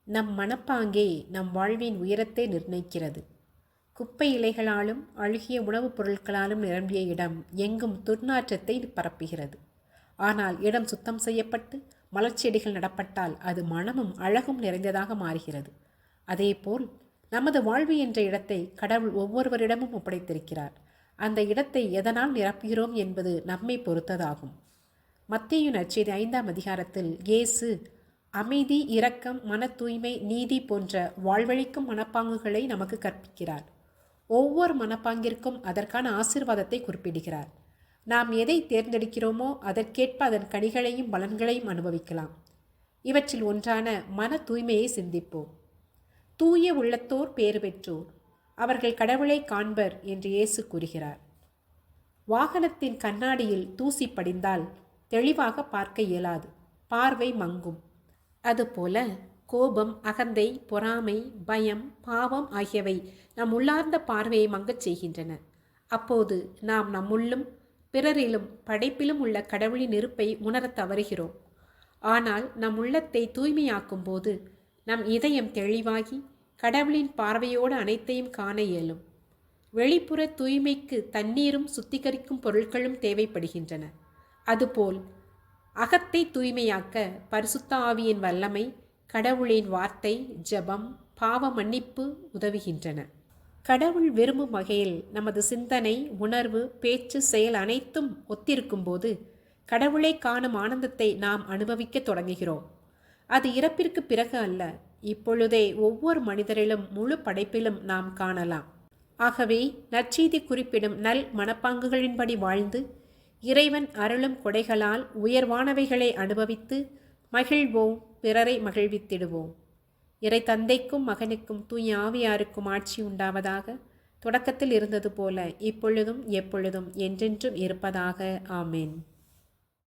நம் மனப்பாங்கே நம் வாழ்வின் உயரத்தை நிர்ணயிக்கிறது. குப்பை இலைகளாலும் அழுகிய உணவுப் பொருட்களாலும் நிரம்பிய இடம் எங்கும் துர்நாற்றத்தை பரப்புகிறது. ஆனால் இடம் சுத்தம் செய்யப்பட்டு மலர்ச்செடிகள் நடப்பட்டால் அது மனமும் அழகும் நிறைந்ததாக மாறுகிறது. அதேபோல் நமது வாழ்வு என்ற இடத்தை கடவுள் ஒவ்வொருவரிடமும் ஒப்படைத்திருக்கிறார். அந்த இடத்தை எதனால் நிரப்புகிறோம் என்பது நம்மை பொறுத்ததாகும். மத்தேயு நற்செய்தி 5ஆம் அதிகாரத்தில் இயேசு அமைதி, இரக்கம், மன தூய்மை, நீதி போன்ற வாழ்வழிக்கும் மனப்பாங்குகளை நமக்கு கற்பிக்கிறார். ஒவ்வொரு மனப்பாங்கிற்கும் அதற்கான ஆசீர்வாதத்தை குறிப்பிடுகிறார். நாம் எதை தேர்ந்தெடுக்கிறோமோ அதற்கேற்ப அதன் கனிகளையும் பலன்களையும் அனுபவிக்கலாம். இவற்றில் ஒன்றான மன தூய்மையை சிந்திப்போம். தூய உள்ளத்தோர் பேறு பெற்றோர், அவர்கள் கடவுளை காண்பர் என்று இயேசு கூறுகிறார். வாகனத்தின் கண்ணாடியில் தூசி படிந்தால் தெளிவாக பார்க்க இயலாது, பார்வை மங்கும். அதுபோல கோபம், அகந்தை, பொறாமை, பயம், பாவம் ஆகியவை நம் உள்ளார்ந்த பார்வையை மங்கச் செய்கின்றன. அப்போது நாம் நம்முள்ளும் பிறரிலும் படைப்பிலும் உள்ள கடவுளின் இருப்பை உணரத் தவறுகிறோம். ஆனால் நம் உள்ளத்தை தூய்மையாக்கும் போது நம் இதயம் தெளிவாகி கடவுளின் பார்வையோடு அனைத்தையும் காண இயலும். வெளிப்புற தூய்மைக்கு தண்ணீரும் சுத்திகரிக்கும் பொருட்களும் தேவைப்படுகின்றன. அதுபோல் அகத்தை தூய்மையாக்க பரிசுத்த ஆவியின் வல்லமை, கடவுளின் வார்த்தை, ஜெபம், பாவ மன்னிப்பு உதவுகின்றன. கடவுள் விரும்பும் வகையில் நமது சிந்தனை, உணர்வு, பேச்சு, செயல் அனைத்தும் ஒத்திருக்கும் போது கடவுளை காணும் ஆனந்தத்தை நாம் அனுபவிக்க தொடங்குகிறோம். அது இறப்பிற்கு பிறகு அல்ல, இப்பொழுதே ஒவ்வொரு மனிதரிலும் முழு படைப்பிலும் நாம் காணலாம். ஆகவே நற்செய்தி குறிப்பிடும் நல் மனப்பாங்குகளின்படி வாழ்ந்து இறைவன் அருளும் கொடைகளால் உயர்வானவைகளை அனுபவித்து மகிழ்வோம், பிறரை மகிழ்வித்திடுவோம். இறை தந்தைக்கும் மகனுக்கும் தூய ஆவியாருக்கும் ஆட்சி உண்டாவதாக. தொடக்கத்தில் இருந்தது போல இப்பொழுதும் எப்பொழுதும் என்றென்றும் இருப்பதாக. ஆமேன்.